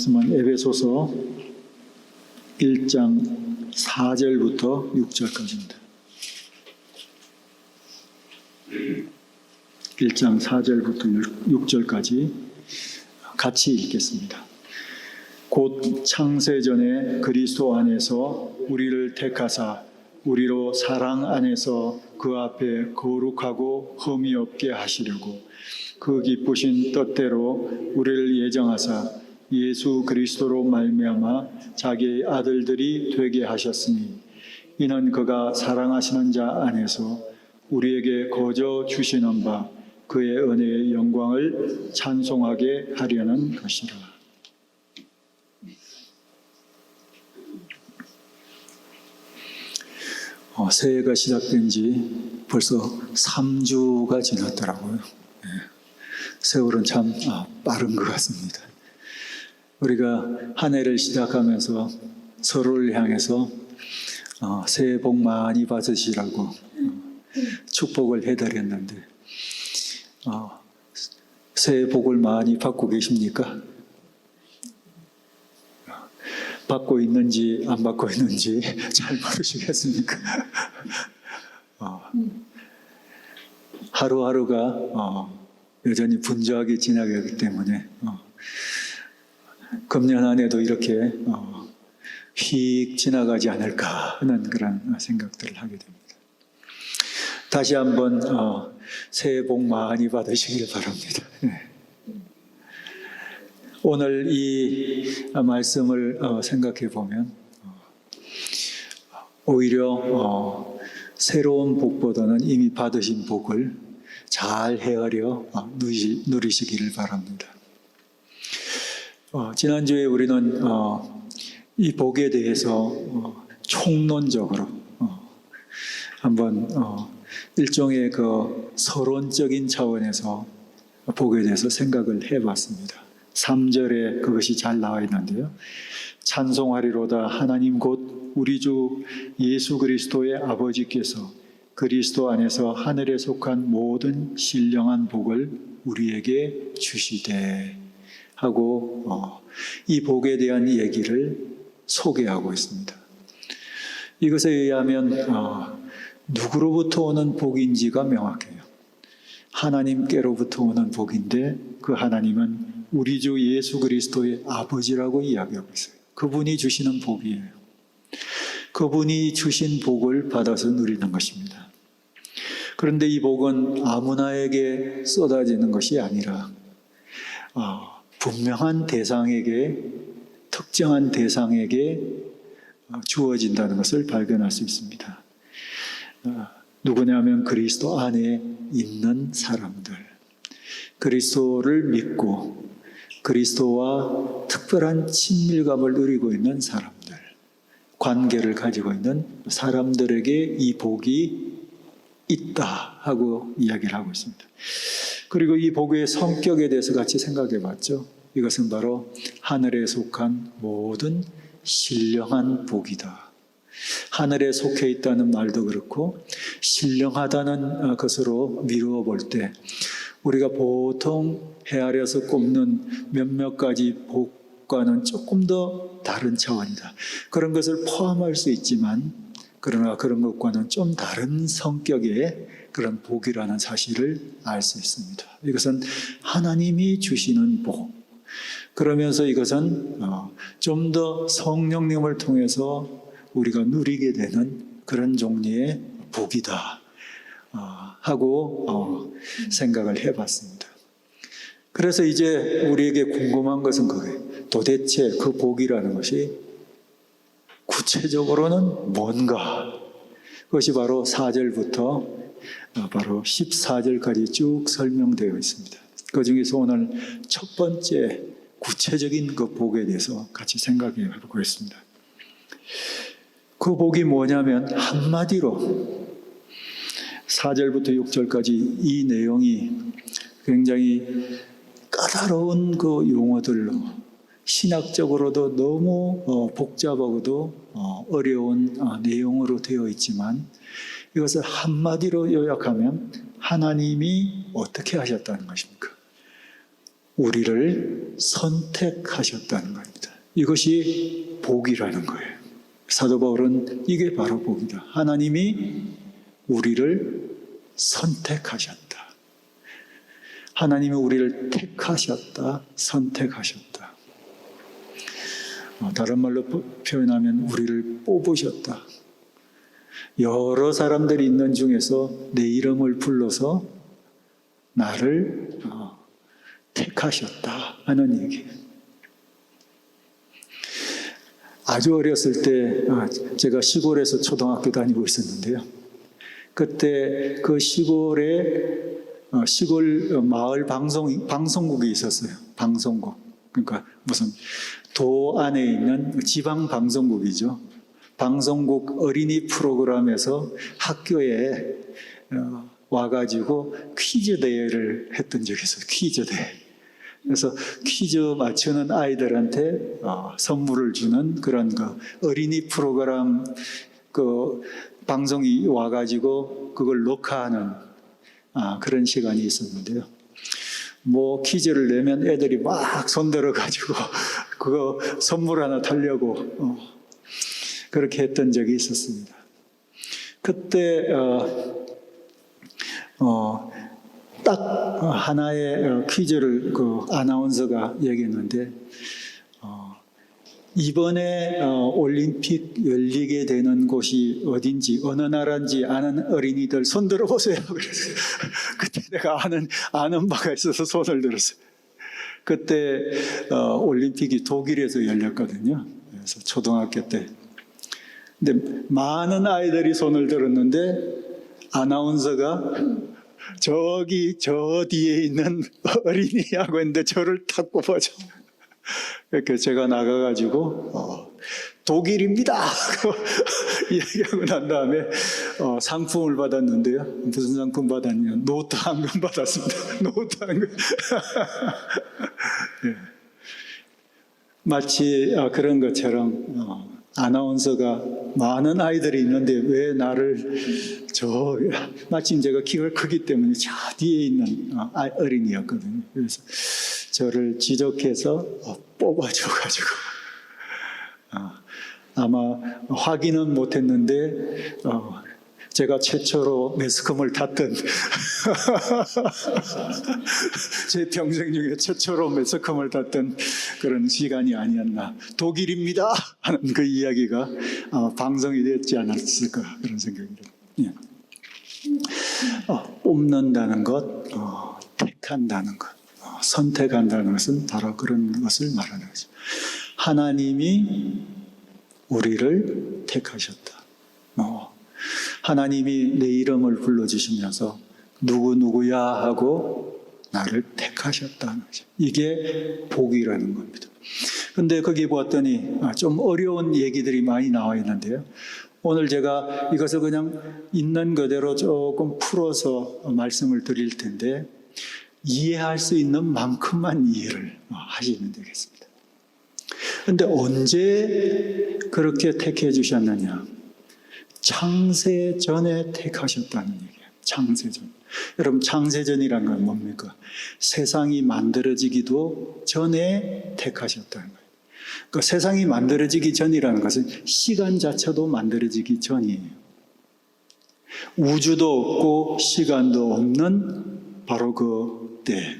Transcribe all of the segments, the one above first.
말씀은 에베소서 1장 4절부터 6절까지입니다. 1장 4절부터 6절까지 같이 읽겠습니다. 곧 창세전에 그리스도 안에서 우리를 택하사 우리로 사랑 안에서 그 앞에 거룩하고 흠이 없게 하시려고 그 기쁘신 뜻대로 우리를 예정하사 예수 그리스도로 말미암아 자기의 아들들이 되게 하셨으니 이는 그가 사랑하시는 자 안에서 우리에게 거저 주시는 바 그의 은혜의 영광을 찬송하게 하려는 것이라. 새해가 시작된 지 벌써 3주가 지났더라고요. 세월은 참 빠른 것 같습니다. 우리가 한 해를 시작하면서 서로를 향해서 새해 복 많이 받으시라고 축복을 해드렸는데 새해 복을 많이 받고 계십니까? 받고 있는지 안 받고 있는지 잘 모르시겠습니까? 하루하루가 여전히 분주하게 지나가기 때문에 금년 한 해도 이렇게 휙 지나가지 않을까 하는 그런 생각들을 하게 됩니다. 다시 한번 새해 복 많이 받으시길 바랍니다. 오늘 이 말씀을 생각해 보면 오히려 새로운 복보다는 이미 받으신 복을 잘 헤아려 누리시기를 바랍니다. 지난주에 우리는 이 복에 대해서 총론적으로 한번 일종의 그 서론적인 차원에서 복에 대해서 생각을 해봤습니다. 3절에 그것이 잘 나와 있는데요. 찬송하리로다 하나님 곧 우리 주 예수 그리스도의 아버지께서 그리스도 안에서 하늘에 속한 모든 신령한 복을 우리에게 주시되 하고 이 복에 대한 얘기를 소개하고 있습니다. 이것에 의하면 누구로부터 오는 복인지가 명확해요. 하나님께로부터 오는 복인데 그 하나님은 우리 주 예수 그리스도의 아버지라고 이야기하고 있어요. 그분이 주시는 복이에요. 그분이 주신 복을 받아서 누리는 것입니다. 그런데 이 복은 아무나에게 쏟아지는 것이 아니라 분명한 대상에게, 특정한 대상에게 주어진다는 것을 발견할 수 있습니다. 누구냐면 그리스도 안에 있는 사람들, 그리스도를 믿고 그리스도와 특별한 친밀감을 누리고 있는 사람들, 관계를 가지고 있는 사람들에게 이 복이 있다 하고 이야기를 하고 있습니다. 그리고 이 복의 성격에 대해서 같이 생각해 봤죠. 이것은 바로 하늘에 속한 모든 신령한 복이다. 하늘에 속해 있다는 말도 그렇고 신령하다는 것으로 미루어 볼 때 우리가 보통 헤아려서 꼽는 몇몇 가지 복과는 조금 더 다른 차원이다. 그런 것을 포함할 수 있지만 그러나 그런 것과는 좀 다른 성격의 그런 복이라는 사실을 알 수 있습니다. 이것은 하나님이 주시는 복. 그러면서 이것은 좀 더 성령님을 통해서 우리가 누리게 되는 그런 종류의 복이다 하고 생각을 해봤습니다. 그래서 이제 우리에게 궁금한 것은 그게 도대체 그 복이라는 것이 구체적으로는 뭔가? 그것이 바로 4절부터 바로 14절까지 쭉 설명되어 있습니다. 그 중에서 오늘 첫 번째 구체적인 그 복에 대해서 같이 생각해 보겠습니다. 그 복이 뭐냐면 한마디로 4절부터 6절까지 이 내용이 굉장히 까다로운 그 용어들로 신학적으로도 너무 복잡하고도 어려운 내용으로 되어 있지만 이것을 한마디로 요약하면 하나님이 어떻게 하셨다는 것입니까? 우리를 선택하셨다는 겁니다. 이것이 복이라는 거예요. 사도 바울은 이게 바로 복이다. 하나님이 우리를 선택하셨다. 하나님이 우리를 택하셨다. 선택하셨다. 다른 말로 표현하면 우리를 뽑으셨다. 여러 사람들이 있는 중에서 내 이름을 불러서 나를 택하셨다 하는 얘기예요. 아주 어렸을 때 제가 시골에서 초등학교 다니고 있었는데요. 그때 그 시골에 시골 마을 방송국이 있었어요. 방송국. 그러니까 무슨 도 안에 있는 지방 방송국이죠. 방송국 어린이 프로그램에서 학교에 와가지고 퀴즈 대회를 했던 적이 있어요. 퀴즈 대회. 그래서 퀴즈 맞추는 아이들한테 선물을 주는 그런 어린이 프로그램 방송이 와가지고 그걸 녹화하는 그런 시간이 있었는데요. 뭐 퀴즈를 내면 애들이 막 손들어가지고 그거 선물 하나 타려고 그렇게 했던 적이 있었습니다. 그때 딱 하나의 퀴즈를 아나운서가 얘기했는데 이번에 올림픽 열리게 되는 곳이 어딘지 어느 나라인지 아는 어린이들 손 들어보세요. 그래서 그때 내가 아는 바가 있어서 손을 들었어요. 그때 올림픽이 독일에서 열렸거든요. 그래서 초등학교 때. 근데 많은 아이들이 손을 들었는데 아나운서가 저기 저 뒤에 있는 어린이하고 했는데 저를 탁 꼽아줘. 이렇게 제가 나가가지고 독일입니다 이야기하고 난 다음에 상품을 받았는데요. 무슨 상품 받았냐? 노트 한 권 받았습니다. 노트 한 권. 예. 마치 그런 것처럼 아나운서가 많은 아이들이 있는데 왜 나를 마침 제가 키가 크기 때문에 저 뒤에 있는 어린이였거든요. 그래서 저를 지적해서 뽑아줘가지고 아마 확인은 못했는데 제가 최초로 매스컴을 탔던 제 평생 중에 최초로 매스컴을 탔던 그런 시간이 아니었나. 독일입니다 하는 그 이야기가 방송이 됐지 않았을까 그런 생각이 듭니다. 뽑는다는 것, 택한다는 것, 선택한다는 것은 바로 그런 것을 말하는 거죠. 하나님이 우리를 택하셨다. 하나님이 내 이름을 불러주시면서 누구누구야 하고 나를 택하셨다는 거죠. 이게 복이라는 겁니다. 근데 거기 보았더니 좀 어려운 얘기들이 많이 나와 있는데요. 오늘 제가 이것을 그냥 있는 그대로 조금 풀어서 말씀을 드릴 텐데 이해할 수 있는 만큼만 이해를 하시면 되겠습니다. 그런데 언제 그렇게 택해 주셨느냐? 창세전에 택하셨다는 얘기예요. 창세전. 여러분, 창세전이란 건 뭡니까? 세상이 만들어지기도 전에 택하셨다는 거예요. 그러니까 세상이 만들어지기 전이라는 것은 시간 자체도 만들어지기 전이에요. 우주도 없고 시간도 없는 바로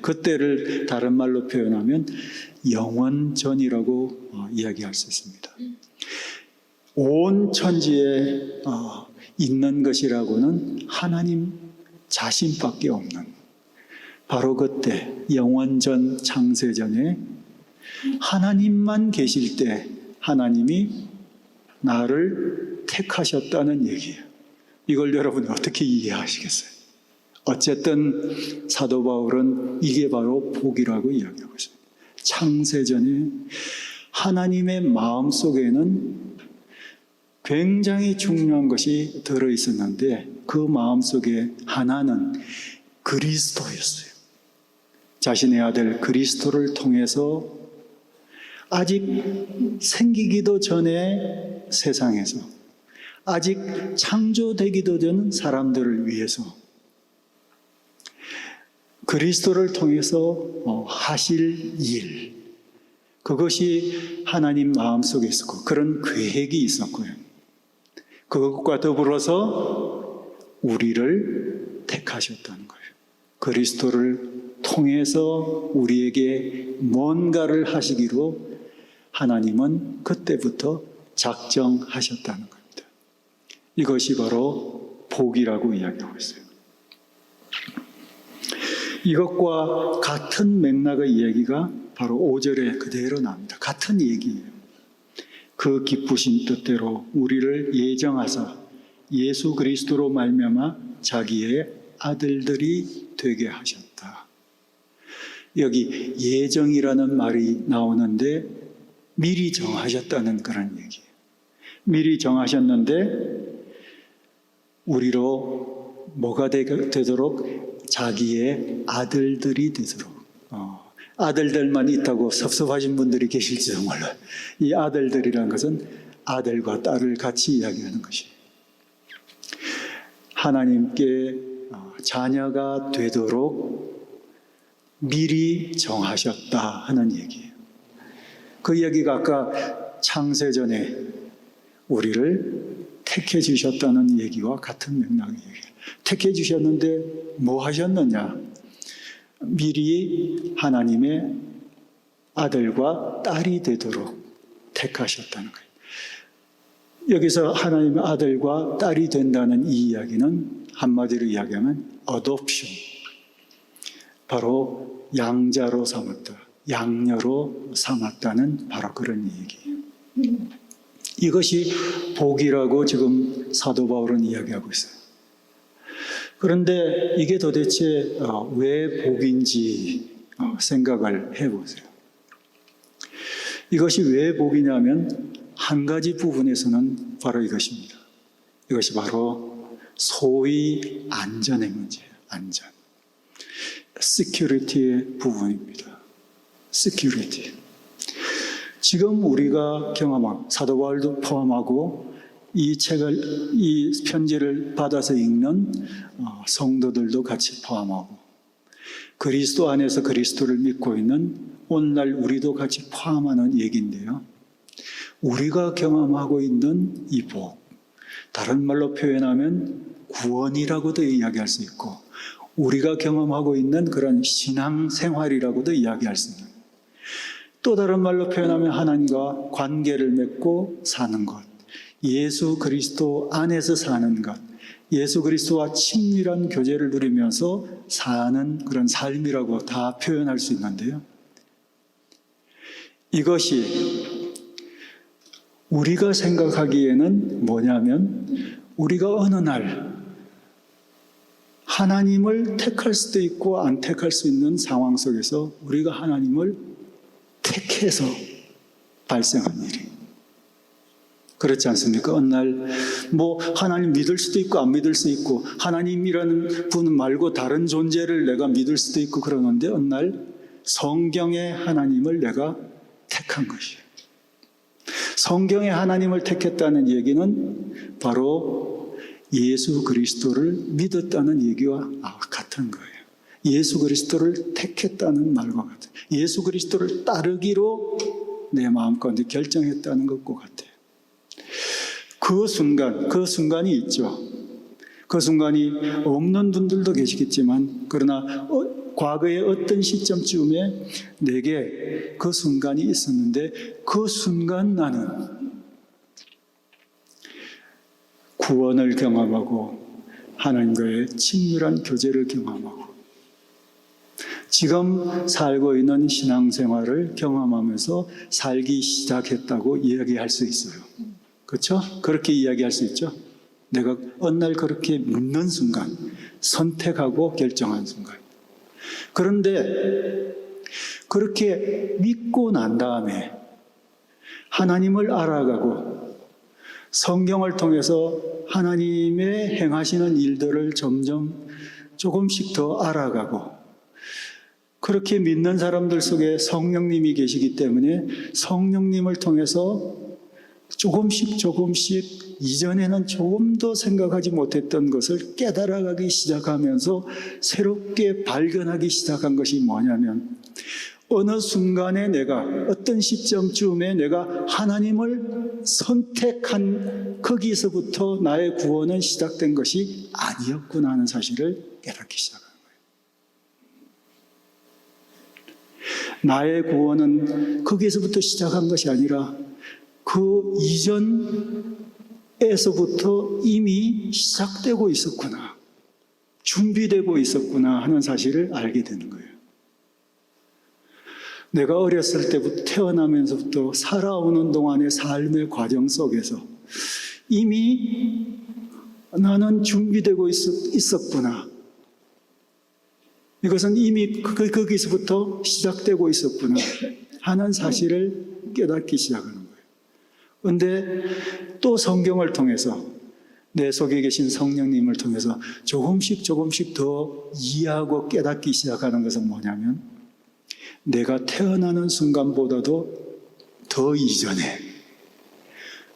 그때를 다른 말로 표현하면 영원전이라고 이야기할 수 있습니다. 온 천지에 있는 것이라고는 하나님 자신밖에 없는 바로 그때 영원전 창세전에 하나님만 계실 때 하나님이 나를 택하셨다는 얘기예요. 이걸 여러분이 어떻게 이해하시겠어요? 어쨌든 사도 바울은 이게 바로 복이라고 이야기하고 있습니다. 창세전에 하나님의 마음속에는 굉장히 중요한 것이 들어있었는데 그 마음속에 하나는 그리스도였어요. 자신의 아들 그리스도를 통해서 아직 생기기도 전에 세상에서 아직 창조되기도 전 사람들을 위해서 그리스도를 통해서 하실 일, 그것이 하나님 마음속에 있었고 그런 계획이 있었고요. 그것과 더불어서 우리를 택하셨다는 거예요. 그리스도를 통해서 우리에게 뭔가를 하시기로 하나님은 그때부터 작정하셨다는 겁니다. 이것이 바로 복이라고 이야기하고 있어요. 이것과 같은 맥락의 이야기가 바로 5절에 그대로 나옵니다. 같은 얘기예요. 그 기쁘신 뜻대로 우리를 예정하사 예수 그리스도로 말미암아 자기의 아들들이 되게 하셨다. 여기 예정이라는 말이 나오는데 미리 정하셨다는 그런 얘기예요. 미리 정하셨는데 우리로 뭐가 되도록 자기의 아들들이 되도록. 아들들만 있다고 섭섭하신 분들이 계실지도 몰라요. 이 아들들이라는 것은 아들과 딸을 같이 이야기하는 것이에요. 하나님께 자녀가 되도록 미리 정하셨다 하는 얘기예요. 그 이야기가 아까 창세전에 우리를 택해 주셨다는 얘기와 같은 맥락의 얘기예요. 택해 주셨는데 뭐 하셨느냐? 미리 하나님의 아들과 딸이 되도록 택하셨다는 거예요. 여기서 하나님의 아들과 딸이 된다는 이 이야기는 한마디로 이야기하면 adoption, 바로 양자로 삼았다, 양녀로 삼았다는 바로 그런 얘기예요. 이것이 복이라고 지금 사도 바울은 이야기하고 있어요. 그런데 이게 도대체 왜 복인지 생각을 해보세요. 이것이 왜 복이냐면 한 가지 부분에서는 바로 이것입니다. 이것이 바로 소위 안전의 문제예요. 안전. security의 부분입니다. security. 지금 우리가 경험하고 사도 바울도 포함하고 이 편지를 받아서 읽는 성도들도 같이 포함하고 그리스도 안에서 그리스도를 믿고 있는 오늘날 우리도 같이 포함하는 얘기인데요. 우리가 경험하고 있는 이 복, 다른 말로 표현하면 구원이라고도 이야기할 수 있고 우리가 경험하고 있는 그런 신앙생활이라고도 이야기할 수 있는, 또 다른 말로 표현하면 하나님과 관계를 맺고 사는 것, 예수 그리스도 안에서 사는 것, 예수 그리스도와 친밀한 교제를 누리면서 사는 그런 삶이라고 다 표현할 수 있는데요. 이것이 우리가 생각하기에는 뭐냐면 우리가 어느 날 하나님을 택할 수도 있고 안 택할 수 있는 상황 속에서 우리가 하나님을 택해서 발생한 일이에요. 그렇지 않습니까? 어느 날 하나님 믿을 수도 있고 안 믿을 수도 있고 하나님이라는 분 말고 다른 존재를 내가 믿을 수도 있고 그러는데 어느 날 성경의 하나님을 내가 택한 것이에요. 성경의 하나님을 택했다는 얘기는 바로 예수 그리스도를 믿었다는 얘기와 같은 거예요. 예수 그리스도를 택했다는 말과 같아요. 예수 그리스도를 따르기로 내 마음 가운데 결정했다는 것과 같아요. 그 순간이 있죠. 그 순간이 없는 분들도 계시겠지만 그러나 과거의 어떤 시점쯤에 내게 그 순간이 있었는데 그 순간 나는 구원을 경험하고 하나님과의 친밀한 교제를 경험하고 지금 살고 있는 신앙생활을 경험하면서 살기 시작했다고 이야기할 수 있어요. 그렇죠? 그렇게 이야기할 수 있죠. 내가 어느 날 그렇게 믿는 순간, 선택하고 결정한 순간. 그런데 그렇게 믿고 난 다음에 하나님을 알아가고 성경을 통해서 하나님의 행하시는 일들을 점점 조금씩 더 알아가고 그렇게 믿는 사람들 속에 성령님이 계시기 때문에 성령님을 통해서 조금씩 이전에는 조금 더 생각하지 못했던 것을 깨달아가기 시작하면서 새롭게 발견하기 시작한 것이 뭐냐면 어느 순간에 내가 어떤 시점쯤에 내가 하나님을 선택한 거기서부터 나의 구원은 시작된 것이 아니었구나 하는 사실을 깨닫기 시작하는 거예요. 나의 구원은 거기에서부터 시작한 것이 아니라 그 이전에서부터 이미 시작되고 있었구나, 준비되고 있었구나 하는 사실을 알게 되는 거예요. 내가 어렸을 때부터 태어나면서부터 살아오는 동안의 삶의 과정 속에서 이미 나는 준비되고 있었구나. 이것은 이미 거기서부터 시작되고 있었구나 하는 사실을 깨닫기 시작하는 거예요. 그런데 또 성경을 통해서 내 속에 계신 성령님을 통해서 조금씩 더 이해하고 깨닫기 시작하는 것은 뭐냐면 내가 태어나는 순간보다도 더 이전에,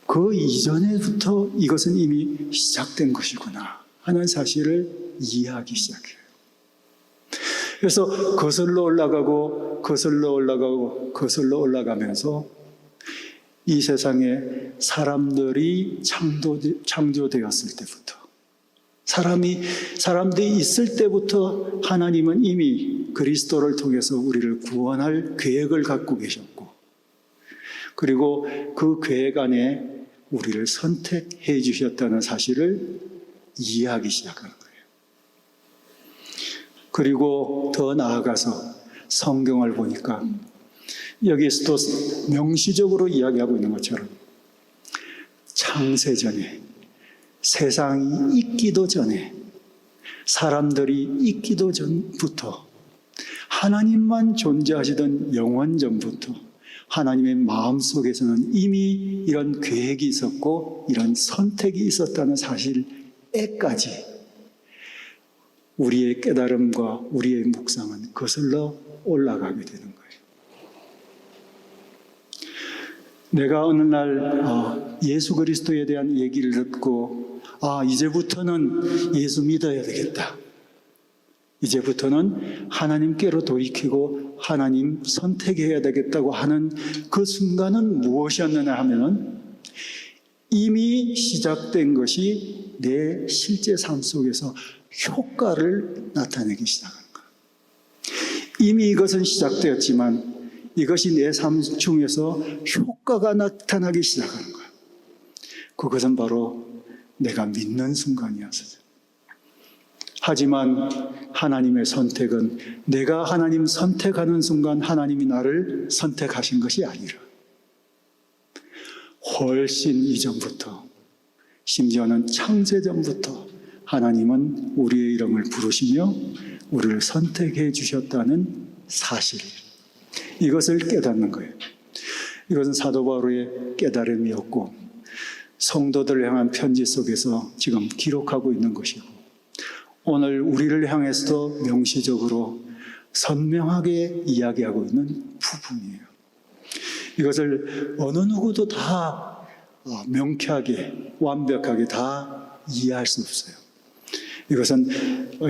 그 이전에부터 이것은 이미 시작된 것이구나 하는 사실을 이해하기 시작해요. 그래서 거슬러 올라가면서 이 세상에 사람들이 창조되었을 때부터, 사람들이 있을 때부터 하나님은 이미 그리스도를 통해서 우리를 구원할 계획을 갖고 계셨고, 그리고 그 계획 안에 우리를 선택해 주셨다는 사실을 이해하기 시작하는 거예요. 그리고 더 나아가서 성경을 보니까 여기에서도 명시적으로 이야기하고 있는 것처럼 창세전에, 세상이 있기도 전에, 사람들이 있기도 전부터, 하나님만 존재하시던 영원 전부터 하나님의 마음속에서는 이미 이런 계획이 있었고 이런 선택이 있었다는 사실에까지 우리의 깨달음과 우리의 묵상은 거슬러 올라가게 되는 거예요. 내가 어느 날 예수 그리스도에 대한 얘기를 듣고 이제부터는 예수 믿어야 되겠다. 이제부터는 하나님께로 돌이키고 하나님 선택해야 되겠다고 하는 그 순간은 무엇이었느냐 하면은 이미 시작된 것이 내 실제 삶 속에서 효과를 나타내기 시작하는 거예요. 이미 이것은 시작되었지만 이것이 내 삶 중에서 효과가 나타나기 시작하는 거예요. 그것은 바로 내가 믿는 순간이었어요. 하지만 하나님의 선택은 내가 하나님 선택하는 순간 하나님이 나를 선택하신 것이 아니라 훨씬 이전부터, 심지어는 창세전부터 하나님은 우리의 이름을 부르시며 우리를 선택해 주셨다는 사실, 이것을 깨닫는 거예요. 이것은 사도 바울의 깨달음이었고 성도들을 향한 편지 속에서 지금 기록하고 있는 것이고 오늘 우리를 향해서도 명시적으로 선명하게 이야기하고 있는 부분이에요. 이것을 어느 누구도 다 명쾌하게, 완벽하게 다 이해할 수 없어요. 이것은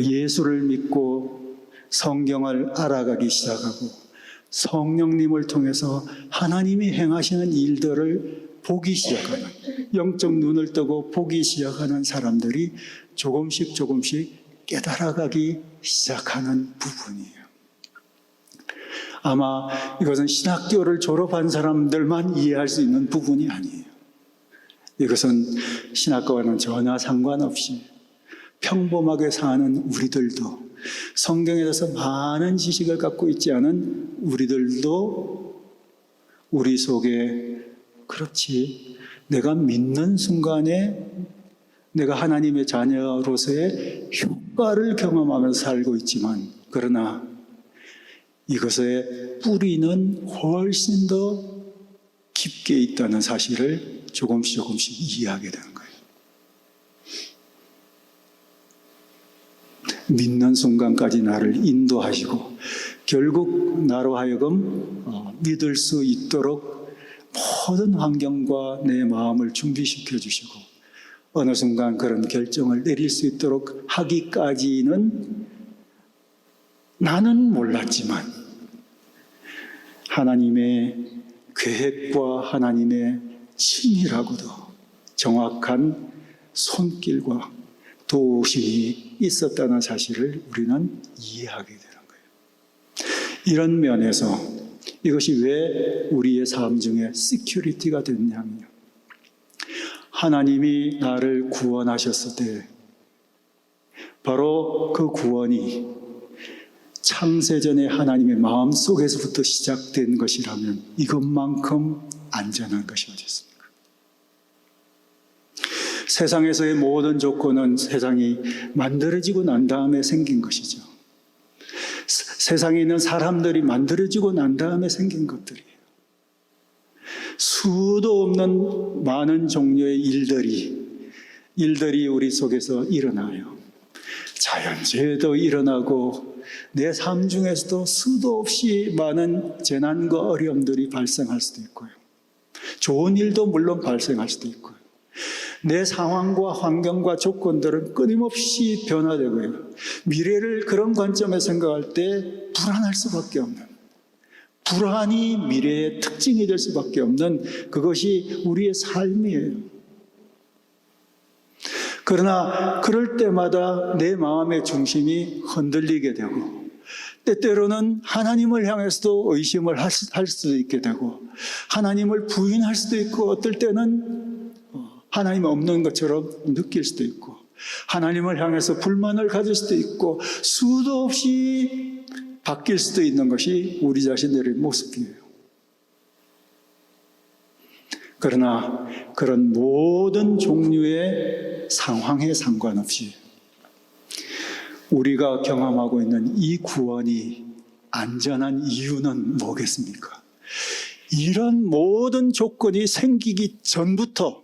예수를 믿고 성경을 알아가기 시작하고 성령님을 통해서 하나님이 행하시는 일들을 보기 시작하는, 영적 눈을 뜨고 보기 시작하는 사람들이 조금씩 깨달아가기 시작하는 부분이에요. 아마 이것은 신학교를 졸업한 사람들만 이해할 수 있는 부분이 아니에요. 이것은 신학과와는 전혀 상관없이 평범하게 사는 우리들도, 성경에 대해서 많은 지식을 갖고 있지 않은 우리들도 우리 속에, 그렇지, 내가 믿는 순간에 내가 하나님의 자녀로서의 효과를 경험하면서 살고 있지만, 그러나 이것의 뿌리는 훨씬 더 깊게 있다는 사실을 조금씩 이해하게 되는 거예요. 믿는 순간까지 나를 인도하시고 결국 나로 하여금 믿을 수 있도록 모든 환경과 내 마음을 준비시켜 주시고 어느 순간 그런 결정을 내릴 수 있도록 하기까지는 나는 몰랐지만 하나님의 계획과 하나님의 친밀하고도 정확한 손길과 도우심이 있었다는 사실을 우리는 이해하게 되는 거예요. 이런 면에서 이것이 왜 우리의 삶 중에 시큐리티가 됐냐면요, 하나님이 나를 구원하셨을 때 바로 그 구원이 창세전에 하나님의 마음속에서부터 시작된 것이라면 이것만큼 안전한 것이 어디 있습니까? 세상에서의 모든 조건은 세상이 만들어지고 난 다음에 생긴 것이죠. 세상에 있는 사람들이 만들어지고 난 다음에 생긴 것들이에요. 수도 없는 많은 종류의 일들이 우리 속에서 일어나요. 자연재해도 일어나고 내 삶 중에서도 수도 없이 많은 재난과 어려움들이 발생할 수도 있고요. 좋은 일도 물론 발생할 수도 있고요. 내 상황과 환경과 조건들은 끊임없이 변화되고요. 미래를 그런 관점에서 생각할 때 불안할 수밖에 없는, 불안이 미래의 특징이 될 수밖에 없는 그것이 우리의 삶이에요. 그러나 그럴 때마다 내 마음의 중심이 흔들리게 되고 때때로는 하나님을 향해서도 의심을 할 수도 있게 되고 하나님을 부인할 수도 있고 어떨 때는 하나님 없는 것처럼 느낄 수도 있고 하나님을 향해서 불만을 가질 수도 있고 수도 없이 바뀔 수도 있는 것이 우리 자신들의 모습이에요. 그러나 그런 모든 종류의 상황에 상관없이 우리가 경험하고 있는 이 구원이 안전한 이유는 뭐겠습니까? 이런 모든 조건이 생기기 전부터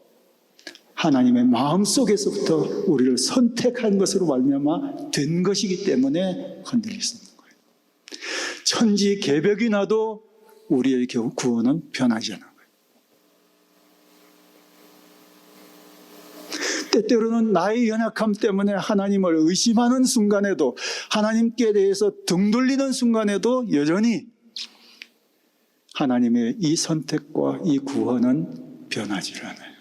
하나님의 마음속에서부터 우리를 선택한 것으로 말미암아 된 것이기 때문에 흔들릴 수 있는 거예요. 천지 개벽이 나도 우리의 구원은 변하지 않아요. 때때로는 나의 연약함 때문에 하나님을 의심하는 순간에도 하나님께 대해서 등 돌리는 순간에도 여전히 하나님의 이 선택과 이 구원은 변하지 않아요.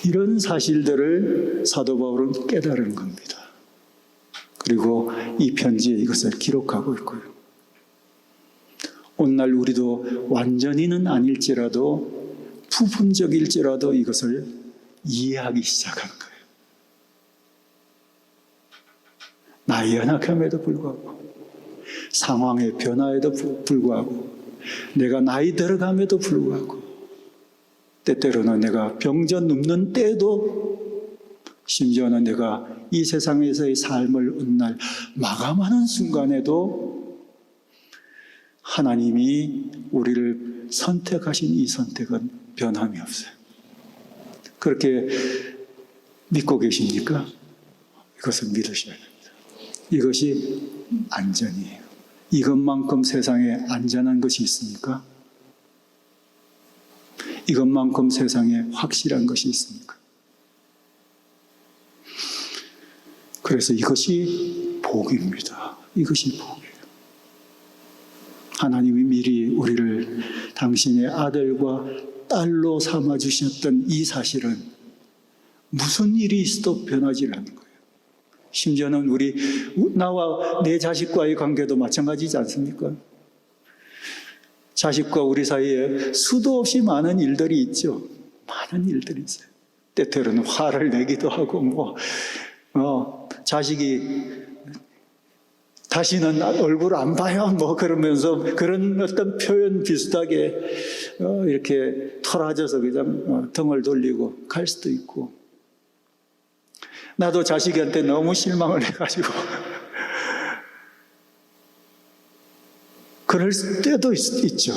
이런 사실들을 사도 바울은 깨달은 겁니다. 그리고 이 편지에 이것을 기록하고 있고요. 오늘날 우리도 완전히는 아닐지라도 부분적일지라도 이것을 이해하기 시작하는 거예요. 나의 연약함에도 불구하고 상황의 변화에도 불구하고 내가 나이 들어감에도 불구하고 때때로는 내가 병전 눕는 때에도 심지어는 내가 이 세상에서의 삶을 훗날 마감하는 순간에도 하나님이 우리를 선택하신 이 선택은 변함이 없어요. 그렇게 믿고 계십니까? 이것을 믿으셔야 됩니다. 이것이 안전이에요. 이것만큼 세상에 안전한 것이 있습니까? 이것만큼 세상에 확실한 것이 있습니까? 그래서 이것이 복입니다. 이것이 복이에요. 하나님이 미리 우리를 당신의 아들과 딸로 삼아주셨던 이 사실은 무슨 일이 있어도 변하지 않는 거예요. 심지어는 나와 내 자식과의 관계도 마찬가지지 않습니까? 자식과 우리 사이에 수도 없이 많은 일들이 있죠. 많은 일들이 있어요. 때때로는 화를 내기도 하고, 자식이 다시는 얼굴 안 봐요. 그러면서 그런 어떤 표현 비슷하게 이렇게 털어져서 그냥 등을 돌리고 갈 수도 있고. 나도 자식한테 너무 실망을 해가지고 그럴 때도 있죠.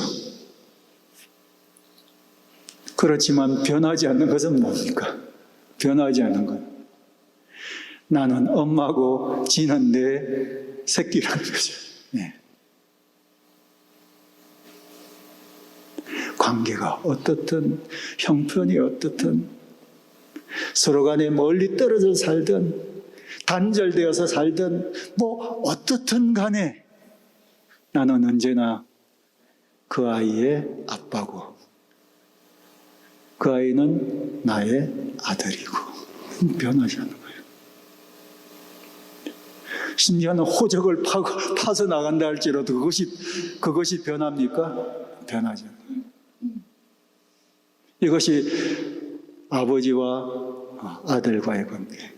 그렇지만 변하지 않는 것은 뭡니까? 변하지 않는 것. 나는 엄마고 지는 내 새끼라는 거죠. 네. 관계가 어떻든 형편이 어떻든 서로 간에 멀리 떨어져 살든 단절되어서 살든 어떻든 간에 나는 언제나 그 아이의 아빠고 그 아이는 나의 아들이고 변하지 않는 거예요. 심지어는 호적을 파서 나간다 할지라도 그것이 변합니까? 변하지 않는 거예요. 이것이 아버지와 아들과의 관계,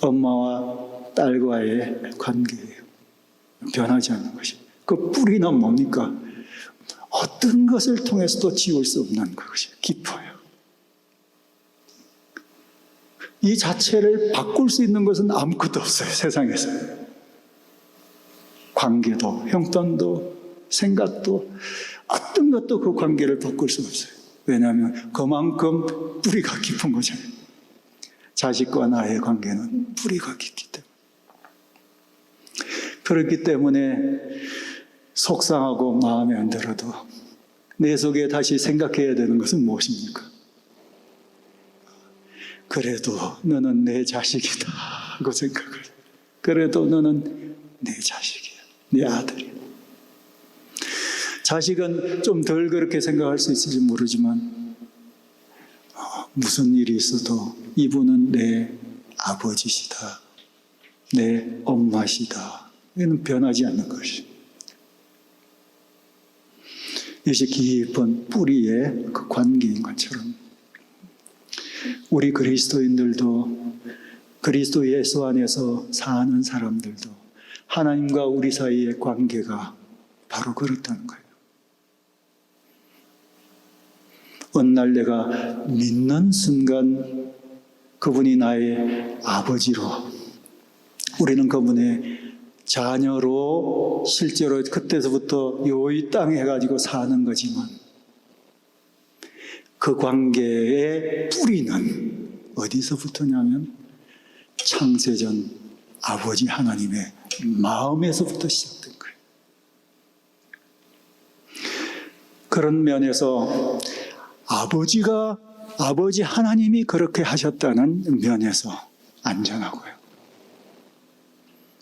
엄마와 딸과의 관계예요. 변하지 않는 것이. 그 뿌리는 뭡니까? 어떤 것을 통해서도 지울 수 없는 것이 깊어요. 이 자체를 바꿀 수 있는 것은 아무것도 없어요, 세상에서. 관계도, 형편도, 생각도, 어떤 것도 그 관계를 바꿀 수 없어요. 왜냐하면 그만큼 뿌리가 깊은 거잖아요. 자식과 나의 관계는 뿌리가 깊기 때문에. 그렇기 때문에 속상하고 마음에 안 들어도 내 속에 다시 생각해야 되는 것은 무엇입니까? 그래도 너는 내 자식이다 하고 생각을 해요. 그래도 너는 내 자식이야, 내 아들이야. 자식은 좀 덜 그렇게 생각할 수 있을지 모르지만 무슨 일이 있어도 이분은 내 아버지시다, 내 엄마시다. 이는 변하지 않는 것이. 이것이 깊은 뿌리의 그 관계인 것처럼 우리 그리스도인들도 그리스도 예수 안에서 사는 사람들도 하나님과 우리 사이의 관계가 바로 그렇다는 거예요. 어느 날 내가 믿는 순간 그분이 나의 아버지로, 우리는 그분의 자녀로 실제로 그때서부터 이 땅에 가지고 사는 거지만 그 관계의 뿌리는 어디서부터냐면 창세전 아버지 하나님의 마음에서부터 시작된 거예요. 그런 면에서 아버지 하나님이 그렇게 하셨다는 면에서 안전하고요.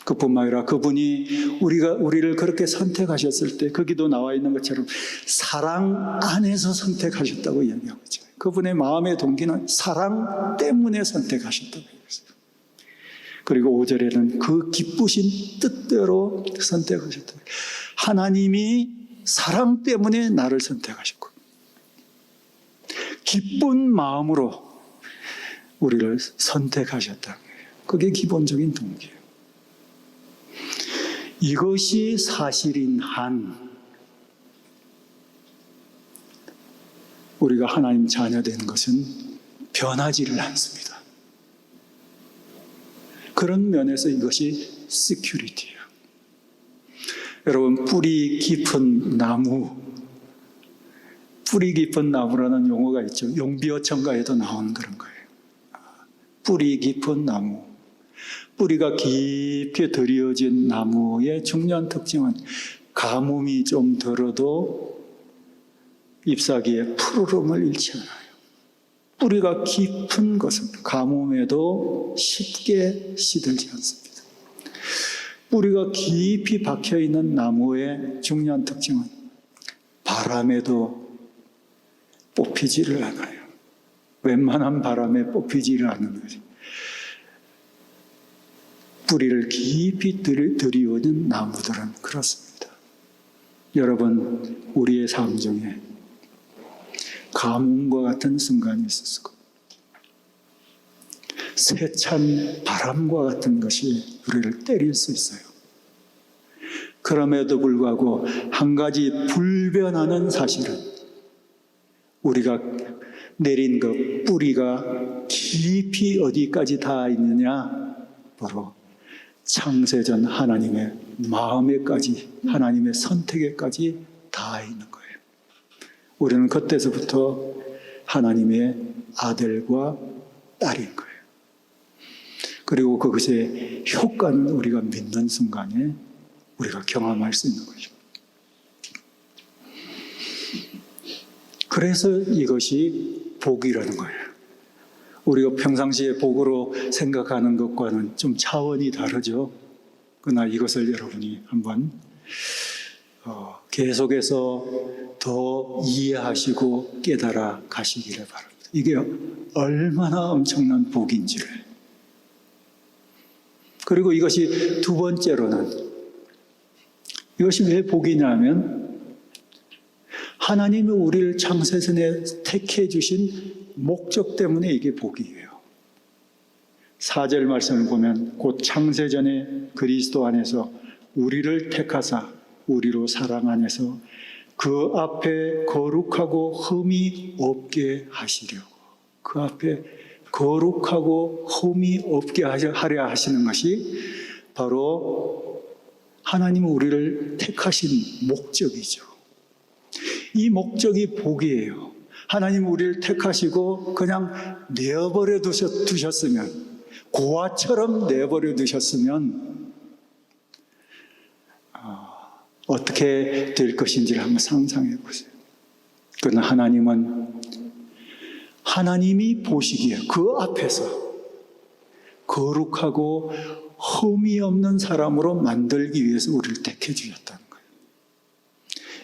그뿐만 아니라 그분이 우리를 그렇게 선택하셨을 때 거기도 나와 있는 것처럼 사랑 안에서 선택하셨다고 이야기하고 있죠. 그분의 마음의 동기는 사랑 때문에 선택하셨다고 얘기했어요. 그리고 5절에는 그 기쁘신 뜻대로 선택하셨다고. 하나님이 사랑 때문에 나를 선택하셨고 기쁜 마음으로 우리를 선택하셨다는 거예요. 그게 기본적인 동기예요. 이것이 사실인 한 우리가 하나님 자녀 되는 것은 변하지를 않습니다. 그런 면에서 이것이 시큐리티예요. 여러분, 뿌리 깊은 나무라는 용어가 있죠. 용비어천가에도 나오는 그런 거예요. 뿌리 깊은 나무. 뿌리가 깊게 들여진 나무의 중요한 특징은 가뭄이 좀 들어도 잎사귀에 푸르름을 잃지 않아요. 뿌리가 깊은 것은 가뭄에도 쉽게 시들지 않습니다. 뿌리가 깊이 박혀있는 나무의 중요한 특징은 바람에도 뽑히지를 않아요. 웬만한 바람에 뽑히지를 않는 거죠. 뿌리를 깊이 들이오는 나무들은 그렇습니다. 여러분, 우리의 삶 중에 가뭄과 같은 순간이 있었을 겁니다. 세찬 바람과 같은 것이 우리를 때릴 수 있어요. 그럼에도 불구하고 한 가지 불변하는 사실은 우리가 내린 그 뿌리가 깊이 어디까지 닿아 있느냐, 바로 창세전 하나님의 마음에까지, 하나님의 선택에까지 닿아 있는 거예요. 우리는 그때서부터 하나님의 아들과 딸인 거예요. 그리고 그것의 효과는 우리가 믿는 순간에 우리가 경험할 수 있는 것입니다. 그래서 이것이 복이라는 거예요. 우리가 평상시에 복으로 생각하는 것과는 좀 차원이 다르죠. 그러나 이것을 여러분이 한번 계속해서 더 이해하시고 깨달아 가시기를 바랍니다. 이게 얼마나 엄청난 복인지를. 그리고 이것이 두 번째로는, 이것이 왜 복이냐면 하나님이 우리를 창세전에 택해 주신 목적 때문에 이게 복이에요. 4절 말씀을 보면 곧 창세전에 그리스도 안에서 우리를 택하사 우리로 사랑 안에서 그 앞에 거룩하고 흠이 없게 하시려고, 그 앞에 거룩하고 흠이 없게 하려 하시는 것이 바로 하나님이 우리를 택하신 목적이죠. 이 목적이 복이에요. 하나님이 우리를 택하시고 그냥 내버려 두셨으면, 고아처럼 내버려 두셨으면 어떻게 될 것인지를 한번 상상해 보세요. 그러나 하나님은 하나님이 보시기에 그 앞에서 거룩하고 흠이 없는 사람으로 만들기 위해서 우리를 택해 주셨다는 거예요.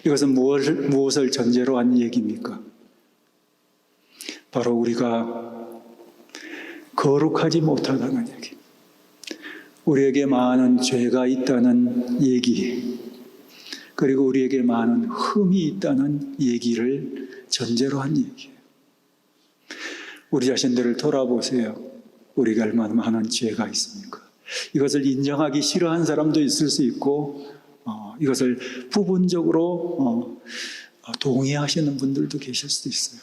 이것은 무엇을 전제로 한 얘기입니까? 바로 우리가 거룩하지 못하다는 얘기, 우리에게 많은 죄가 있다는 얘기, 그리고 우리에게 많은 흠이 있다는 얘기를 전제로 한 얘기예요. 우리 자신들을 돌아보세요. 우리가 얼마나 많은 죄가 있습니까? 이것을 인정하기 싫어하는 사람도 있을 수 있고, 이것을 부분적으로 동의하시는 분들도 계실 수도 있어요.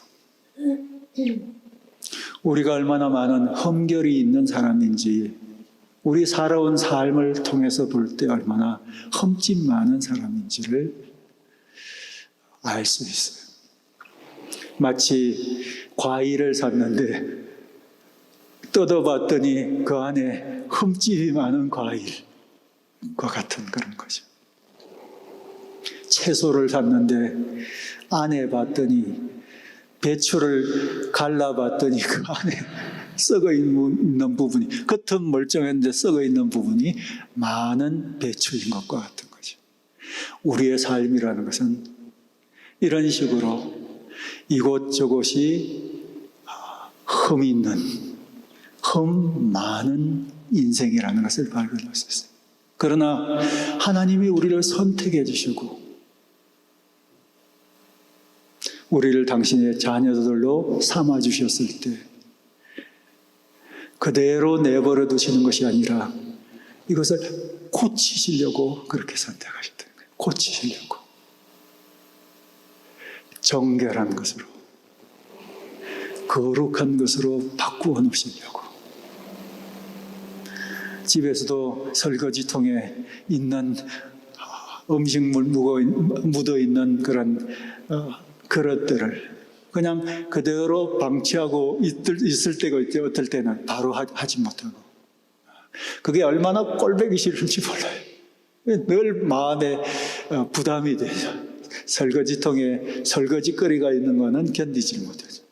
우리가 얼마나 많은 흠결이 있는 사람인지, 우리 살아온 삶을 통해서 볼 때 얼마나 흠집 많은 사람인지를 알 수 있어요. 마치 과일을 샀는데 뜯어봤더니 그 안에 흠집이 많은 과일과 같은 그런 거죠. 채소를 샀는데 안에 봤더니, 배추를 갈라봤더니 그 안에 썩어 있는 부분이, 겉은 멀쩡했는데 썩어 있는 부분이 많은 배추인 것과 같은 거죠. 우리의 삶이라는 것은 이런 식으로 이곳저곳이 흠 있는, 흠 많은 인생이라는 것을 발견할 수 있어요. 그러나 하나님이 우리를 선택해 주시고 우리를 당신의 자녀들로 삼아 주셨을 때 그대로 내버려 두시는 것이 아니라 이것을 고치시려고 그렇게 선택하셨다는 거예요. 고치시려고. 정결한 것으로, 거룩한 것으로 바꾸어 놓으시려고. 집에서도 설거지통에 있는 음식물 묻어 있는 그런 그릇들을 그냥 그대로 방치하고 있을 때가 있죠. 어떨 때는 바로 하지 못하고. 그게 얼마나 꼴보기 싫은지 몰라요. 늘 마음에 부담이 되죠. 설거지통에 설거지거리가 있는 거는 견디지 못하죠.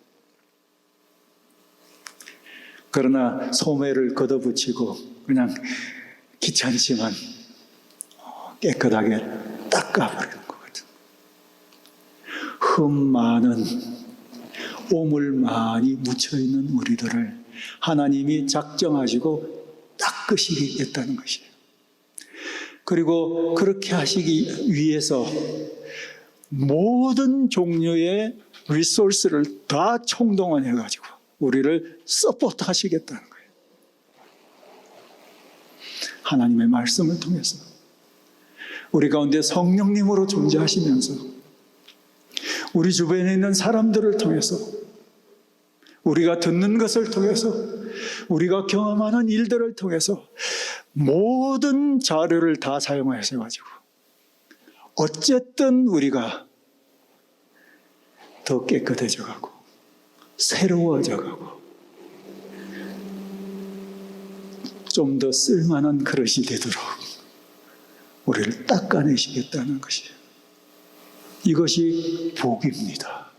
그러나 소매를 걷어붙이고 그냥 귀찮지만 깨끗하게 닦아버리는 거거든. 흠 많은, 오물 많이 묻혀있는 우리들을 하나님이 작정하시고 닦으시겠다는 것이에요. 그리고 그렇게 하시기 위해서 모든 종류의 리소스를 다 총동원해가지고 우리를 서포트 하시겠다는 거예요. 하나님의 말씀을 통해서 우리 가운데 성령님으로 존재하시면서 우리 주변에 있는 사람들을 통해서, 우리가 듣는 것을 통해서, 우리가 경험하는 일들을 통해서 모든 자료를 다 사용하셔가지고 어쨌든 우리가 더 깨끗해져 가고 새로워져 가고 좀 더 쓸만한 그릇이 되도록 우리를 닦아내시겠다는 것이에요. 이것이 복입니다.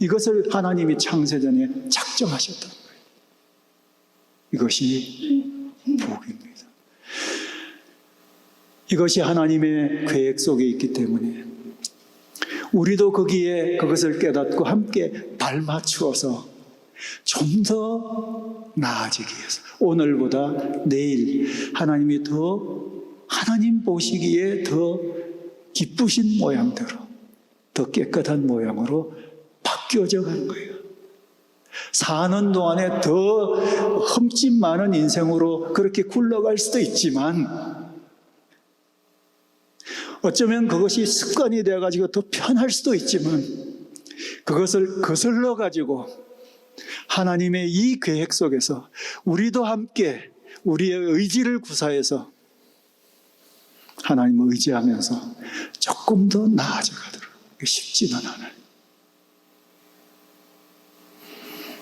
이것을 하나님이 창세전에 작정하셨다는 거예요. 이것이 복입니다. 이것이 하나님의 계획 속에 있기 때문에 우리도 거기에 그것을 깨닫고 함께 발맞추어서 좀 더 나아지기 위해서 오늘보다 내일 하나님 보시기에 더 기쁘신 모양대로, 더 깨끗한 모양으로 바뀌어져 가는 거예요. 사는 동안에 더 흠집 많은 인생으로 그렇게 굴러갈 수도 있지만 어쩌면 그것이 습관이 되어가지고 더 편할 수도 있지만 그것을 거슬러 가지고 하나님의 이 계획 속에서 우리도 함께 우리의 의지를 구사해서 하나님을 의지하면서 조금 더 나아져 가도록. 쉽지는 않아요.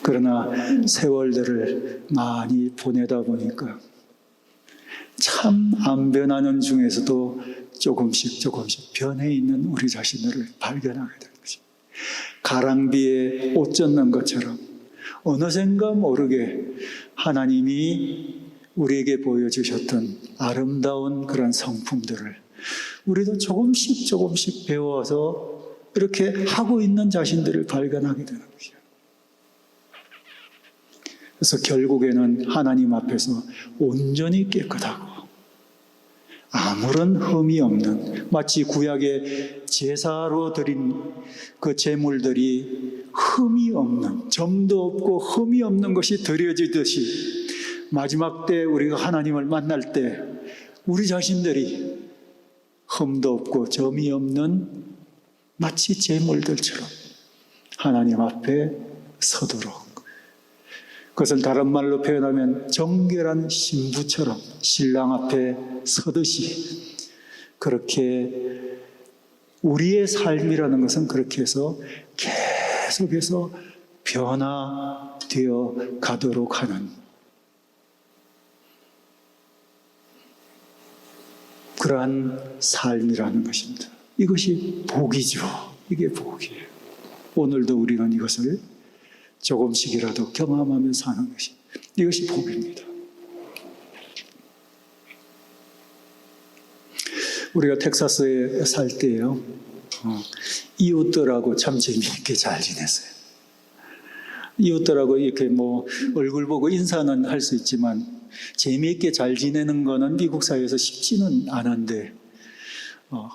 그러나 세월들을 많이 보내다 보니까 참 안 변하는 중에서도 조금씩 변해 있는 우리 자신을 발견하게 되는 것입니다. 가랑비에 옷 젖는 것처럼 어느샌가 모르게 하나님이 우리에게 보여주셨던 아름다운 그런 성품들을 우리도 조금씩 배워서 이렇게 하고 있는 자신들을 발견하게 되는 것이죠. 그래서 결국에는 하나님 앞에서 온전히 깨끗하고 아무런 흠이 없는, 마치 구약의 제사로 드린 그 제물들이 흠이 없는, 점도 없고 흠이 없는 것이 드려지듯이 마지막 때 우리가 하나님을 만날 때 우리 자신들이 흠도 없고 점이 없는 마치 제물들처럼 하나님 앞에 서도록, 그것을 다른 말로 표현하면 정결한 신부처럼 신랑 앞에 서듯이, 그렇게 우리의 삶이라는 것은 그렇게 해서 계속해서 변화되어 가도록 하는 그러한 삶이라는 것입니다. 이것이 복이죠. 이게 복이에요. 오늘도 우리는 이것을 조금씩이라도 경험하며 사는 것이, 이것이 복입니다. 우리가 텍사스에 살 때요, 이웃들하고 참 재미있게 잘 지냈어요. 이웃들하고 이렇게 얼굴 보고 인사는 할 수 있지만 재미있게 잘 지내는 거는 미국 사회에서 쉽지는 않은데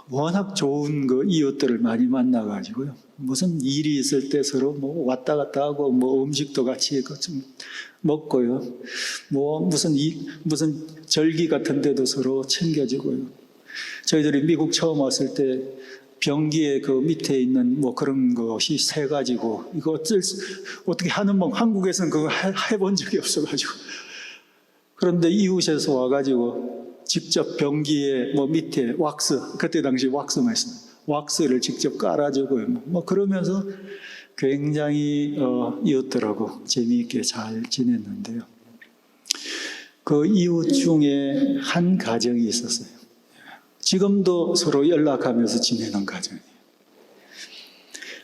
워낙 좋은 그 이웃들을 많이 만나가지고요. 무슨 일이 있을 때 서로 왔다 갔다 하고 음식도 같이 좀 먹고요. 무슨 절기 같은 데도 서로 챙겨주고요. 저희들이 미국 처음 왔을 때 변기에 그 밑에 있는 그런 것이 새 가지고 이거 어떻게 하는 법, 한국에서는 그거 해본 적이 없어가지고. 그런데 이웃에서 와가지고 직접 변기에 밑에 왁스, 그때 당시 왁스만 있습니다. 왁스를 직접 깔아주고요. 그러면서 굉장히 이웃들하고 재미있게 잘 지냈는데요. 그 이웃 중에 한 가정이 있었어요. 지금도 서로 연락하면서 지내는 가정이에요.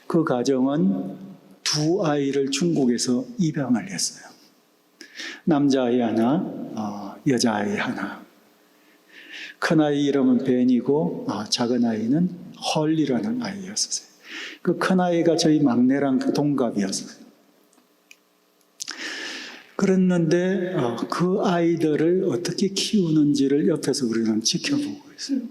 그 가정은 두 아이를 중국에서 입양을 했어요. 남자아이 하나, 여자아이 하나. 큰아이 이름은 벤이고 작은 아이는 헐리라는 아이였어요. 그 큰아이가 저희 막내랑 동갑이었어요. 그랬는데 그 아이들을 어떻게 키우는지를 옆에서 우리는 지켜보고 있어요.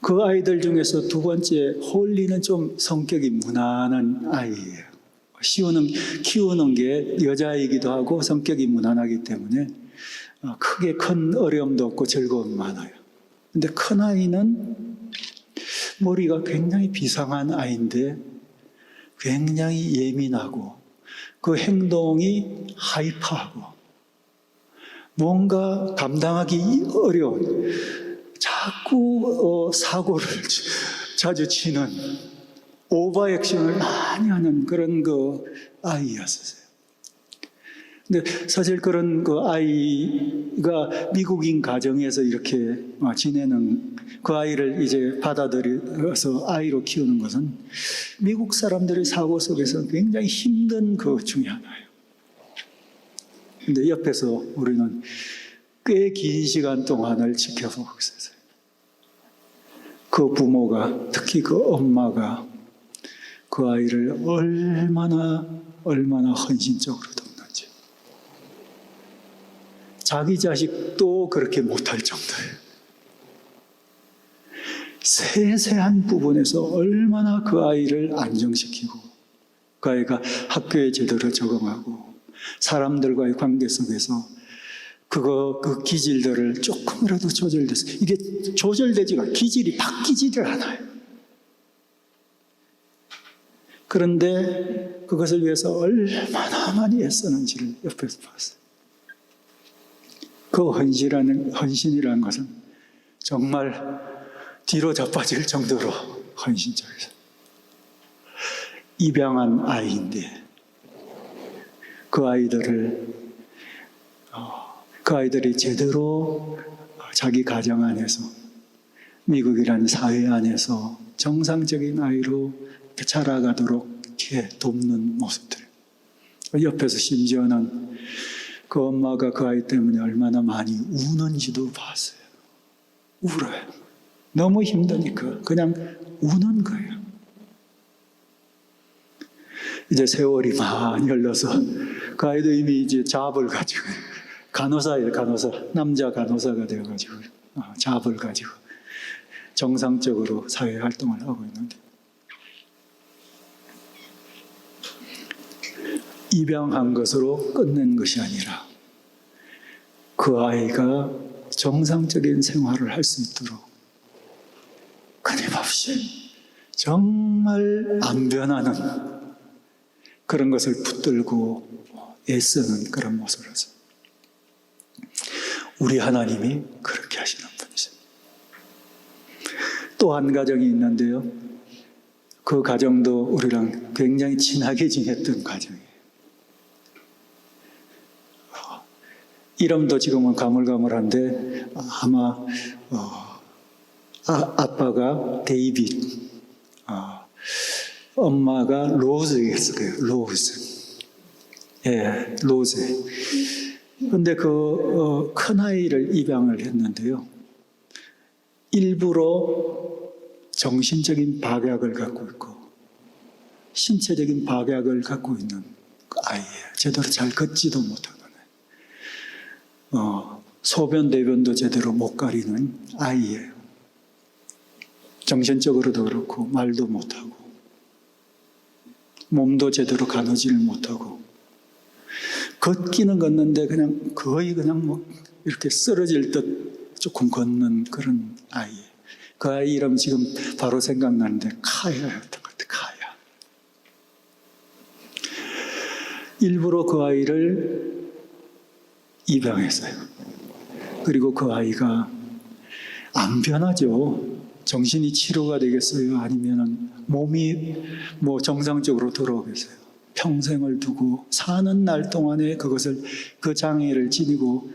그 아이들 중에서 두 번째 홀리는 좀 성격이 무난한 아이예요. 키우는 게 여자이기도 하고 성격이 무난하기 때문에 크게 큰 어려움도 없고 즐거움이 많아요. 근데 큰 아이는 머리가 굉장히 비상한 아이인데 굉장히 예민하고 그 행동이 하이퍼하고 뭔가 감당하기 어려운, 자꾸 사고를 자주 치는, 오버액션을 많이 하는 그런 그 아이였어요. 근데 사실 그런 그 아이가 미국인 가정에서 이렇게 지내는 그 아이를 이제 받아들여서 아이로 키우는 것은 미국 사람들의 사고 속에서 굉장히 힘든 것 중에 하나예요. 근데 옆에서 우리는 꽤 긴 시간 동안을 지켜보고 있었어요. 그 부모가, 특히 그 엄마가 그 아이를 얼마나 헌신적으로 돕는지. 자기 자식도 그렇게 못할 정도예요. 세세한 부분에서 얼마나 그 아이를 안정시키고, 그 아이가 학교에 제대로 적응하고, 사람들과의 관계 속에서 그 기질들을 조금이라도 조절돼서, 이게 조절되지가, 기질이 바뀌지를 않아요. 그런데 그것을 위해서 얼마나 많이 애쓰는지를 옆에서 봤어요. 그 헌신이라는 것은 정말 뒤로 자빠질 정도로 헌신적이죠. 입양한 아이인데 그 아이들이 제대로 자기 가정 안에서, 미국이라는 사회 안에서 정상적인 아이로 자라가도록 이렇게 돕는 모습들. 옆에서 심지어는 그 엄마가 그 아이 때문에 얼마나 많이 우는지도 봤어요. 울어요. 너무 힘드니까 그냥 우는 거예요. 이제 세월이 많이 흘러서 그 아이도 이미 이제 잡을 가지고, 간호사예요, 간호사. 남자 간호사가 되어가지고 잡을 가지고 정상적으로 사회 활동을 하고 있는데, 입양한 것으로 끝낸 것이 아니라 그 아이가 정상적인 생활을 할 수 있도록 끊임없이 정말 안 변하는 그런 것을 붙들고 애쓰는 그런 모습을 해서, 우리 하나님이 그렇게 하시는 분이죠. 또 한 가정이 있는데요. 그 가정도 우리랑 굉장히 친하게 지냈던 가정이에요. 이름도 지금은 가물가물한데 아마 아빠가 데이빗, 엄마가 로즈였을 거예요. 로즈. 예, 로즈. 근데 그 큰 아이를 입양을 했는데요. 일부러 정신적인 박약을 갖고 있고 신체적인 박약을 갖고 있는 그 아이예요. 제대로 잘 걷지도 못하는 아이. 소변, 대변도 제대로 못 가리는 아이예요. 정신적으로도 그렇고 말도 못하고 몸도 제대로 가누지를 못하고 걷기는 걷는데 그냥 거의 그냥 이렇게 쓰러질 듯 조금 걷는 그런 아이예요. 그 아이 이름 지금 바로 생각나는데 카야였던 것 같아요. 카야. 일부러 그 아이를 입양했어요. 그리고 그 아이가 안 변하죠. 정신이 치료가 되겠어요? 아니면 몸이 정상적으로 돌아오겠어요? 평생을 두고 사는 날 동안에 그 장애를 지니고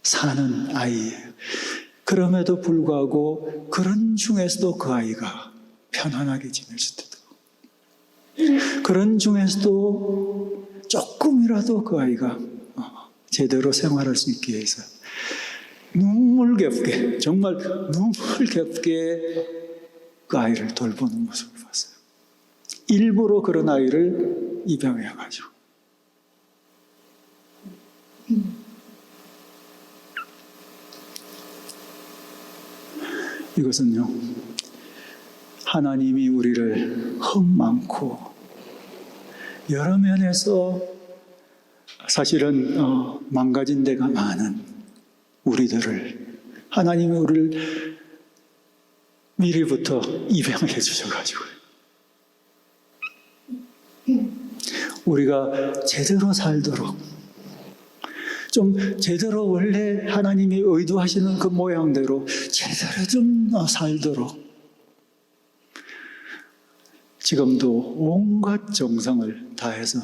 사는 아이예요. 그럼에도 불구하고 그런 중에서도 그 아이가 편안하게 지낼 수 있도록, 그런 중에서도 조금이라도 그 아이가 제대로 생활할 수 있게 해서 눈물겹게, 정말 눈물겹게 그 아이를 돌보는 모습을 봤어요. 일부러 그런 아이를 입양해가지고. 이것은요, 하나님이 우리를 흠많고 여러 면에서 사실은 망가진 데가 많은 우리들을, 하나님이 우리를 미리부터 입양해 주셔가지고 우리가 제대로 살도록, 좀 제대로 원래 하나님이 의도하시는 그 모양대로 제대로 좀 살도록 지금도 온갖 정성을 다해서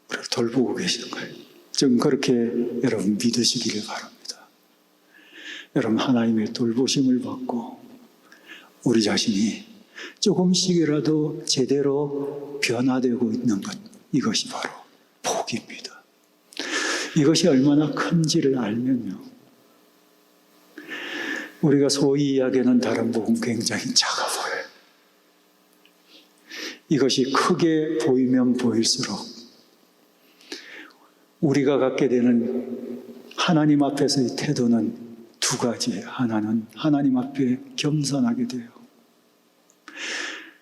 우리를 돌보고 계시는 거예요. 좀 그렇게 여러분 믿으시기를 바랍니다. 여러분, 하나님의 돌보심을 받고 우리 자신이 조금씩이라도 제대로 변화되고 있는 것, 이것이 바로 복입니다. 이것이 얼마나 큰지를 알면요, 우리가 소위 이야기하는 다른 복은 굉장히 작아 보여요. 이것이 크게 보이면 보일수록 우리가 갖게 되는 하나님 앞에서의 태도는 두 가지예요. 하나는 하나님 앞에 겸손하게 돼요.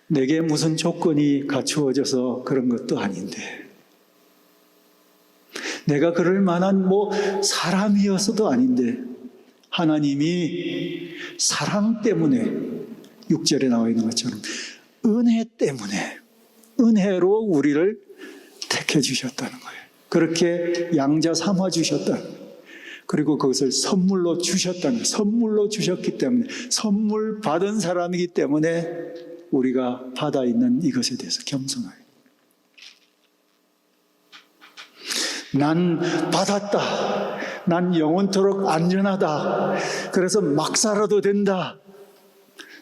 내게 무슨 조건이 갖추어져서 그런 것도 아닌데, 내가 그럴 만한 사람이어서도 아닌데, 하나님이 사랑 때문에 6절에 나와 있는 것처럼 은혜 때문에, 은혜로 우리를 택해 주셨다는 거예요. 그렇게 양자 삼아 주셨다는 거예요. 그리고 그것을 선물로 주셨다는 거예요. 선물로 주셨기 때문에, 선물 받은 사람이기 때문에 우리가 받아 있는 이것에 대해서 겸손하게. 난 받았다. 난 영원토록 안전하다. 그래서 막 살아도 된다.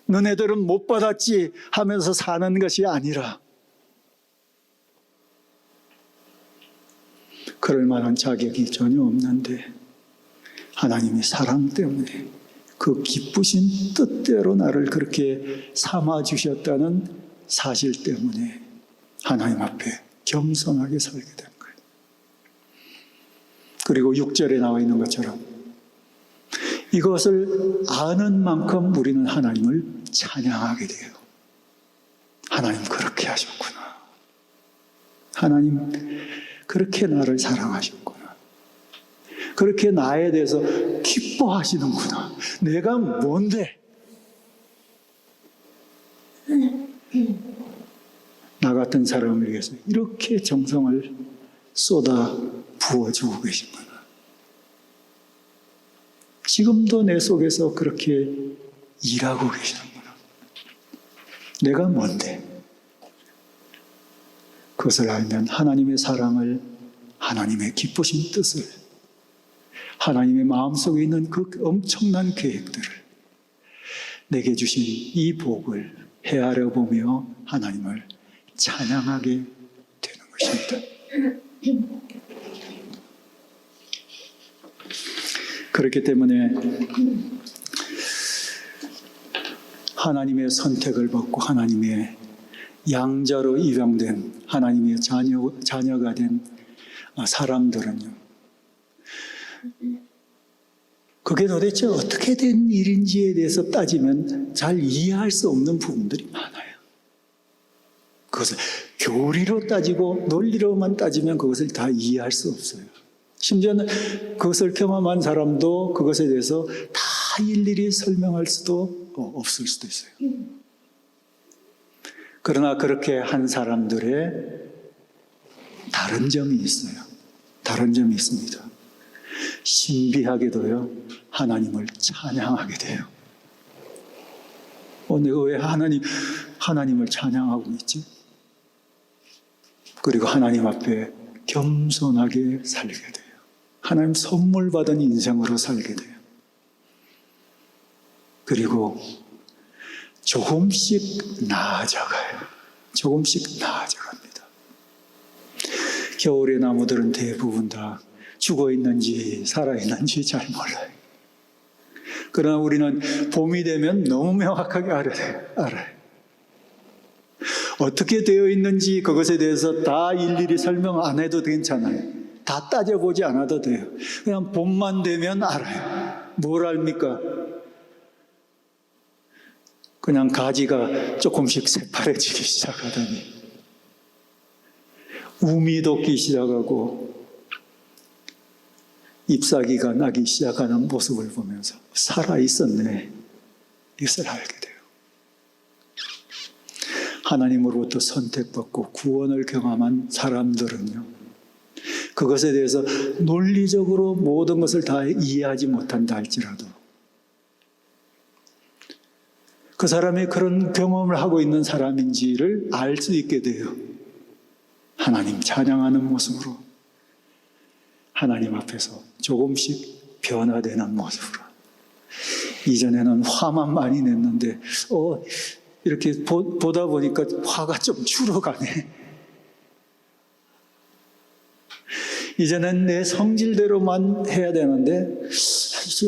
너네들은 못 받았지 하면서 사는 것이 아니라, 그럴 만한 자격이 전혀 없는데 하나님의 사랑 때문에 그 기쁘신 뜻대로 나를 그렇게 삼아주셨다는 사실 때문에 하나님 앞에 겸손하게 살게 된 거예요. 그리고 6절에 나와 있는 것처럼 이것을 아는 만큼 우리는 하나님을 찬양하게 돼요. 하나님 그렇게 하셨구나. 하나님 그렇게 나를 사랑하셨구나. 그렇게 나에 대해서 기뻐하시는구나. 내가 뭔데? 나 같은 사람을 위해서 이렇게 정성을 쏟아 부어주고 계시구나. 지금도 내 속에서 그렇게 일하고 계시는구나. 내가 뭔데? 그것을 알면 하나님의 사랑을, 하나님의 기쁘신 뜻을, 하나님의 마음속에 있는 그 엄청난 계획들을, 내게 주신 이 복을 헤아려 보며 하나님을 찬양하게 되는 것입니다. 그렇기 때문에 하나님의 선택을 받고 하나님의 양자로 입양된 하나님의 자녀가 된 사람들은요, 그게 도대체 어떻게 된 일인지에 대해서 따지면 잘 이해할 수 없는 부분들이 많아요. 그것을 교리로 따지고 논리로만 따지면 그것을 다 이해할 수 없어요. 심지어는 그것을 경험한 사람도 그것에 대해서 다 일일이 설명할 수도 없을 수도 있어요. 그러나 그렇게 한 사람들의 다른 점이 있어요. 다른 점이 있습니다. 신비하게도요, 하나님을 찬양하게 돼요. 내가 왜 하나님을 찬양하고 있지? 그리고 하나님 앞에 겸손하게 살게 돼요. 하나님 선물 받은 인생으로 살게 돼요. 그리고 조금씩 나아져가요. 조금씩 나아져갑니다. 겨울의 나무들은 대부분 다 죽어있는지 살아있는지 잘 몰라요. 그러나 우리는 봄이 되면 너무 명확하게 알아요. 어떻게 되어 있는지 그것에 대해서 다 일일이 설명 안 해도 괜찮아요. 다 따져보지 않아도 돼요. 그냥 봄만 되면 알아요. 뭘 압니까? 그냥 가지가 조금씩 새파래지기 시작하더니 움이 돋기 시작하고 잎사귀가 나기 시작하는 모습을 보면서 살아있었네, 이것을 알게 돼요. 하나님으로부터 선택받고 구원을 경험한 사람들은요, 그것에 대해서 논리적으로 모든 것을 다 이해하지 못한다 할지라도 그 사람이 그런 경험을 하고 있는 사람인지를 알 수 있게 돼요. 하나님 찬양하는 모습으로, 하나님 앞에서 조금씩 변화되는 모습으로. 이전에는 화만 많이 냈는데 이렇게 보다 보니까 화가 좀 줄어가네. 이제는 내 성질대로만 해야 되는데 글쎄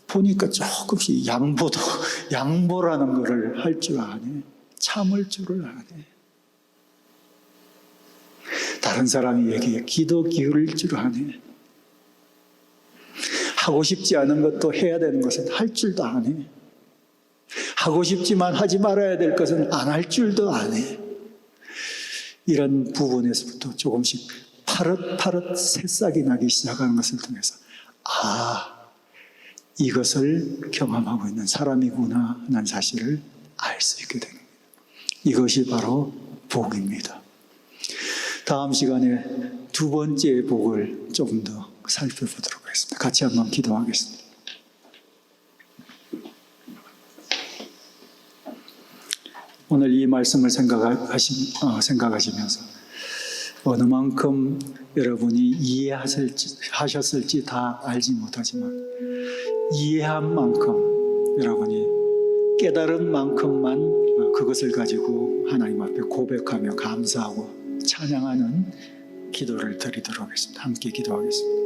보니까 조금씩 양보라는 것을 할 줄 아네. 참을 줄을 아네. 다른 사람이 얘기해 기도 기울일 줄 아네. 하고 싶지 않은 것도 해야 되는 것은 할 줄도 아네. 하고 싶지만 하지 말아야 될 것은 안 할 줄도 아네. 이런 부분에서부터 조금씩 파릇파릇 새싹이 나기 시작하는 것을 통해서 이것을 경험하고 있는 사람이구나 하는 사실을 알 수 있게 됩니다. 이것이 바로 복입니다. 다음 시간에 두 번째 복을 조금 더 살펴보도록 하겠습니다. 같이 한번 기도하겠습니다. 오늘 이 말씀을 생각하시면서 어느 만큼 여러분이 이해하셨을지 다 알지 못하지만 이해한 만큼 여러분이 깨달은 만큼만 그것을 가지고 하나님 앞에 고백하며 감사하고 찬양하는 기도를 드리도록 하겠습니다. 함께 기도하겠습니다.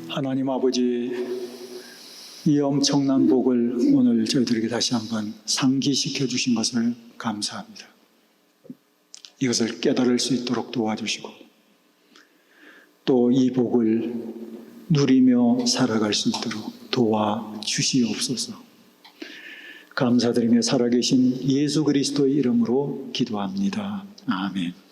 하나님 아버지, 이 엄청난 복을 오늘 저희들에게 다시 한번 상기시켜 주신 것을 감사합니다. 이것을 깨달을 수 있도록 도와주시고 또 이 복을 누리며 살아갈 수 있도록 도와주시옵소서. 감사드리며 살아계신 예수 그리스도의 이름으로 기도합니다. 아멘.